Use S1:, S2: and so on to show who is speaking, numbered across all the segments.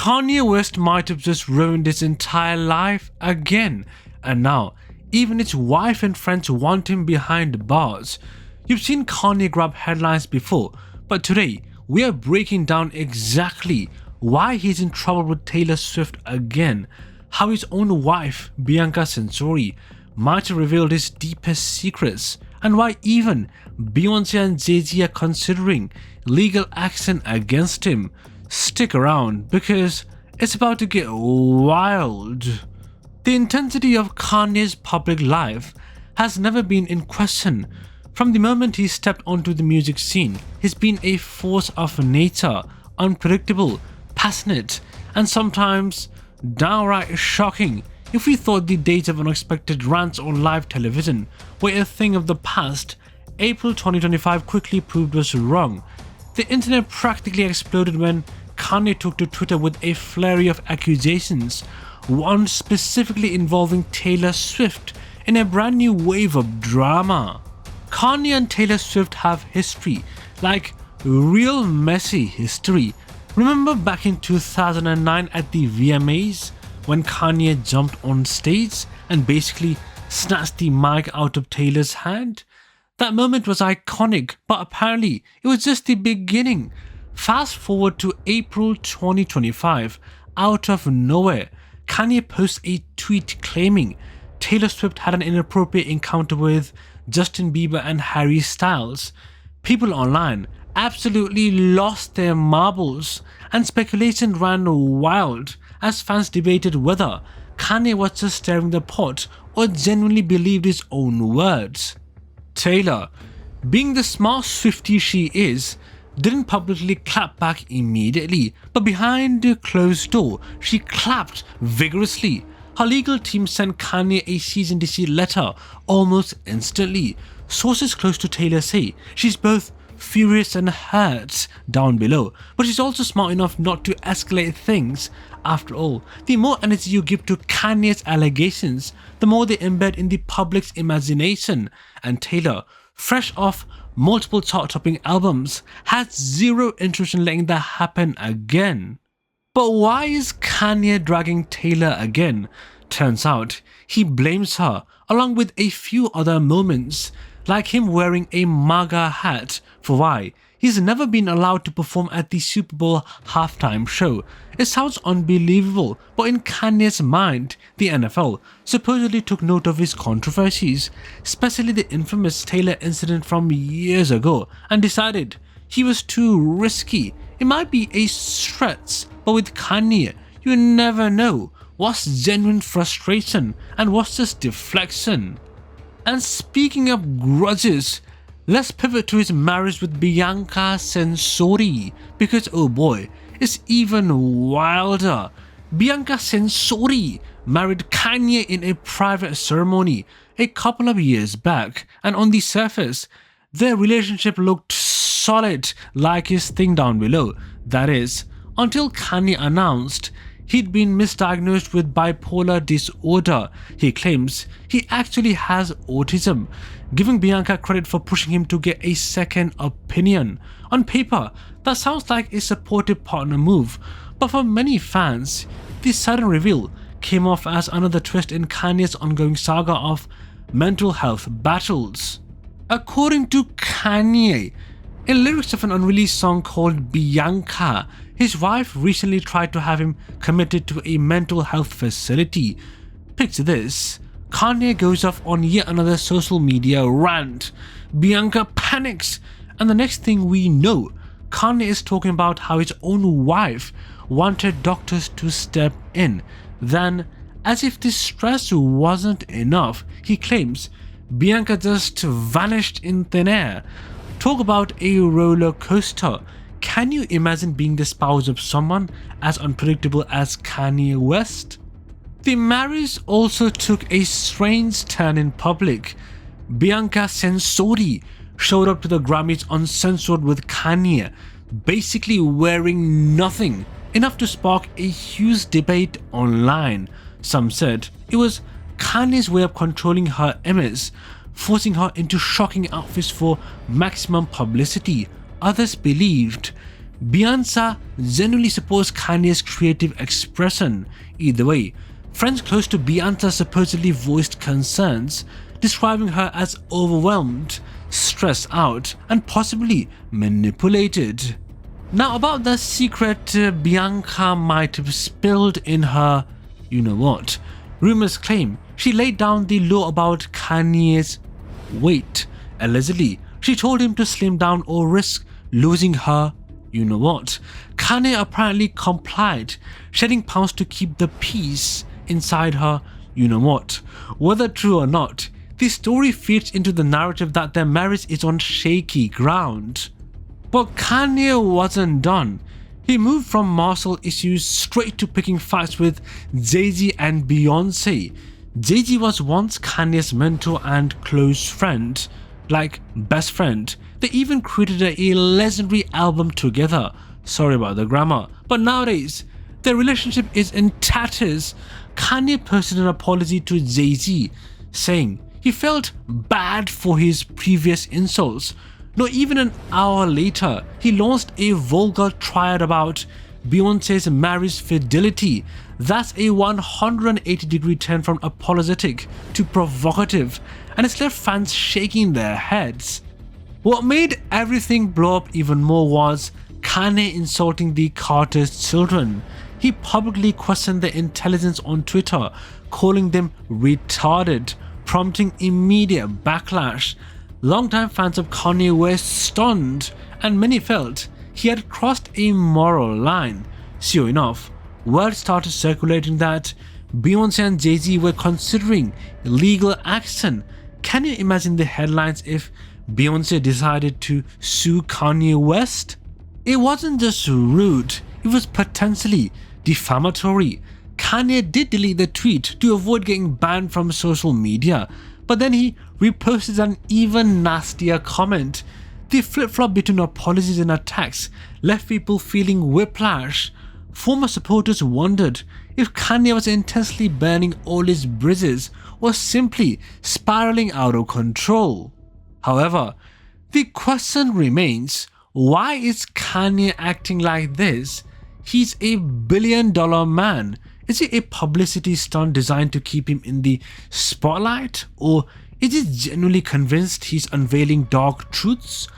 S1: Kanye West might have just ruined his entire life again, and now even his wife and friends want him behind bars. You've seen Kanye grab headlines before, but today we are breaking down exactly why he's in trouble with Taylor Swift again, how his own wife, Bianca Censori, might have revealed his deepest secrets, and why even Beyoncé and Jay-Z are considering legal action against him. Stick around because it's about to get wild. The intensity of Kanye's public life has never been in question. From the moment he stepped onto the music scene, he's been a force of nature, unpredictable, passionate, and sometimes downright shocking. If we thought the days of unexpected rants on live television were a thing of the past, April 2025 quickly proved us wrong. The internet practically exploded when Kanye took to Twitter with a flurry of accusations, one specifically involving Taylor Swift, in a brand new wave of drama. Kanye and Taylor Swift have history, like real messy history. Remember back in 2009 at the VMAs when Kanye jumped on stage and basically snatched the mic out of Taylor's hand? That moment was iconic, but apparently it was just the beginning. Fast forward to April 2025, out of nowhere, Kanye posts a tweet claiming Taylor Swift had an inappropriate encounter with Justin Bieber and Harry Styles. People online absolutely lost their marbles, and speculation ran wild as fans debated whether Kanye was just stirring the pot or genuinely believed his own words. Taylor, being the smart Swiftie she is, didn't publicly clap back immediately, but behind a closed door, she clapped vigorously. Her legal team sent Kanye a cease and desist letter almost instantly. Sources close to Taylor say she's both furious and hurt down below, but she's also smart enough not to escalate things. After all, the more energy you give to Kanye's allegations, the more they embed in the public's imagination, and Taylor, fresh off multiple chart-topping albums, has zero interest in letting that happen again. But why is Kanye dragging Taylor again? Turns out he blames her, along with a few other moments, like him wearing a MAGA hat, for why he's never been allowed to perform at the Super Bowl halftime show. It sounds unbelievable, but in Kanye's mind, the NFL supposedly took note of his controversies, especially the infamous Taylor incident from years ago, and decided he was too risky. It might be a stretch, but with Kanye, you never know what's genuine frustration and what's just deflection. And speaking of grudges, let's pivot to his marriage with Bianca Censori, because oh boy, it's even wilder. Bianca Censori married Kanye in a private ceremony a couple of years back, and on the surface, their relationship looked solid like his thing down below. That is, until Kanye announced he'd been misdiagnosed with bipolar disorder. He claims he actually has autism, giving Bianca credit for pushing him to get a second opinion. On paper, that sounds like a supportive partner move, but for many fans, this sudden reveal came off as another twist in Kanye's ongoing saga of mental health battles. According to Kanye, in lyrics of an unreleased song called Bianca, his wife recently tried to have him committed to a mental health facility. Picture this, Kanye goes off on yet another social media rant. Bianca panics, and the next thing we know, Kanye is talking about how his own wife wanted doctors to step in. Then, as if this stress wasn't enough, he claims Bianca just vanished in thin air. Talk about a roller coaster. Can you imagine being the spouse of someone as unpredictable as Kanye West? The marriage also took a strange turn in public. Bianca Censori showed up to the Grammys uncensored with Kanye, basically wearing nothing, enough to spark a huge debate online. Some said it was Kanye's way of controlling her image, forcing her into shocking outfits for maximum publicity. Others believed Beyonce genuinely supports Kanye's creative expression. Either way, friends close to Beyonce supposedly voiced concerns, describing her as overwhelmed, stressed out, and possibly manipulated. Now, about the secret Bianca might have spilled in her you-know-what, rumors claim she laid down the law about Kanye's weight. Allegedly, she told him to slim down or risk losing her you-know-what. Kanye apparently complied, shedding pounds to keep the peace inside her you-know-what. Whether true or not, the story feeds into the narrative that their marriage is on shaky ground. But Kanye wasn't done. He moved from martial issues straight to picking fights with Jay-Z and Beyoncé. Jay-Z was once Kanye's mentor and close friend, like best friend. They even created a legendary album together. Sorry about the grammar. But nowadays, their relationship is in tatters. Kanye posted an apology to Jay-Z, saying he felt bad for his previous insults. Not even an hour later, he launched a vulgar tirade about Beyoncé's marriage fidelity. That's a 180-degree turn from apologetic to provocative, and it's left fans shaking their heads. What made everything blow up even more was Kanye insulting the Carter's children. He publicly questioned their intelligence on Twitter, calling them retarded, prompting immediate backlash. Longtime fans of Kanye were stunned, and many felt he had crossed a moral line. Sure enough, word started circulating that Beyoncé and Jay-Z were considering legal action. Can you imagine the headlines if Beyoncé decided to sue Kanye West? It wasn't just rude, it was potentially defamatory. Kanye did delete the tweet to avoid getting banned from social media, but then he reposted an even nastier comment. The flip-flop between apologies and attacks left people feeling whiplash. Former supporters wondered if Kanye was intensely burning all his bridges or simply spiraling out of control. However, the question remains, why is Kanye acting like this? He's a billion-dollar man. Is it a publicity stunt designed to keep him in the spotlight, or is he genuinely convinced he's unveiling dark truths?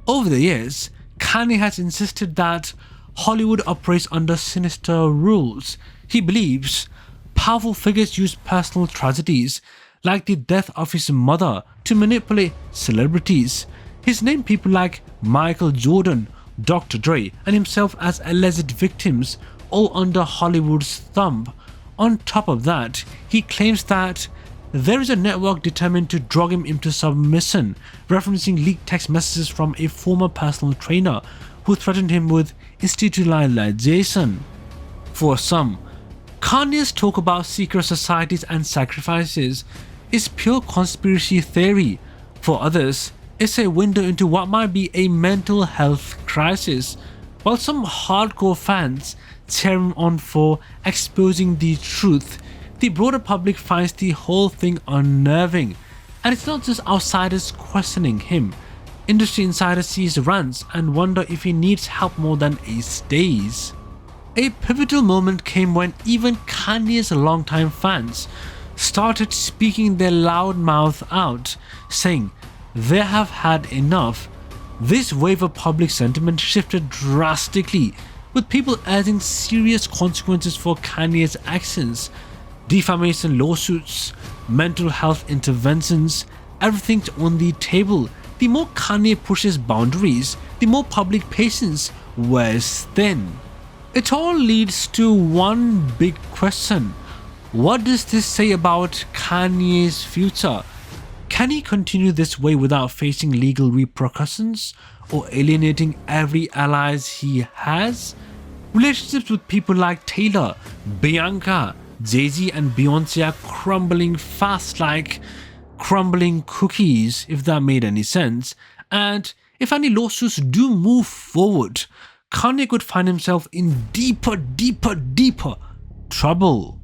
S1: Over the years, Kanye has insisted that Hollywood operates under sinister rules. He believes powerful figures use personal tragedies, like the death of his mother, to manipulate celebrities. He's named people like Michael Jordan, Dr. Dre, and himself as alleged victims, all under Hollywood's thumb. On top of that, he claims that there is a network determined to drug him into submission, referencing leaked text messages from a former personal trainer who threatened him with institutionalization. For some, Kanye's talk about secret societies and sacrifices is pure conspiracy theory. For others, it's a window into what might be a mental health crisis. While some hardcore fans cheer him on for exposing the truth, the broader public finds the whole thing unnerving. And it's not just outsiders questioning him. Industry insiders see his rants and wonder if he needs help more than he stays. A pivotal moment came when even Kanye's longtime fans started speaking their loud mouth out, saying they have had enough. This wave of public sentiment shifted drastically, with people urging serious consequences for Kanye's actions. Defamation lawsuits, mental health interventions, everything's on the table. The more Kanye pushes boundaries, the more public patience wears thin. It all leads to one big question. What does this say about Kanye's future? Can he continue this way without facing legal repercussions or alienating every ally he has? Relationships with people like Taylor, Bianca, Jay-Z and Beyoncé are crumbling fast like crumbling cookies, if that made any sense. And if any lawsuits do move forward, Kanye could find himself in deeper trouble.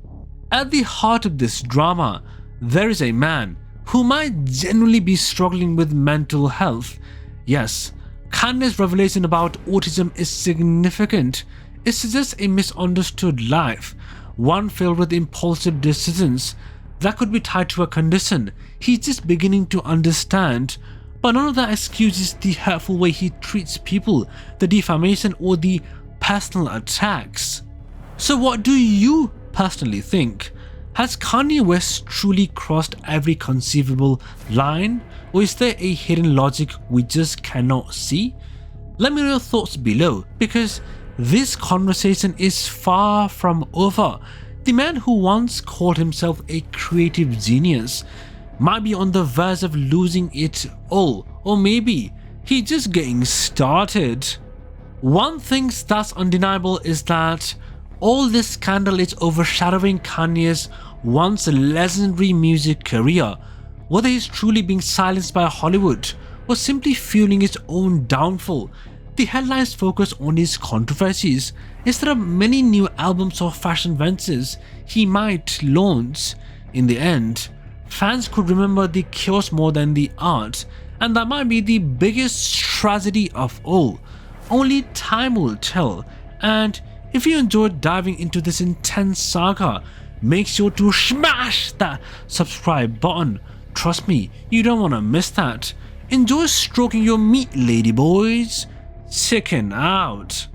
S1: At the heart of this drama, there is a man who might genuinely be struggling with mental health. Yes, Kanye's revelation about autism is significant. It suggests a misunderstood life, one filled with impulsive decisions that could be tied to a condition he's just beginning to understand. But none of that excuses the hurtful way he treats people, the defamation or the personal attacks. So what do you personally think? Has Kanye West truly crossed every conceivable line, or is there a hidden logic we just cannot see? Let me know your thoughts below, because this conversation is far from over. The man who once called himself a creative genius might be on the verge of losing it all, or maybe he's just getting started. One thing that's undeniable is that all this scandal is overshadowing Kanye's once legendary music career. Whether he's truly being silenced by Hollywood or simply fueling his own downfall, the headlines focus on his controversies instead of many new albums or fashion ventures he might launch. In the end, fans could remember the chaos more than the art, and that might be the biggest tragedy of all. Only time will tell. And if you enjoyed diving into this intense saga, make sure to smash that subscribe button. Trust me, you don't want to miss that. Enjoy stroking your meat, ladyboys. Chicken out.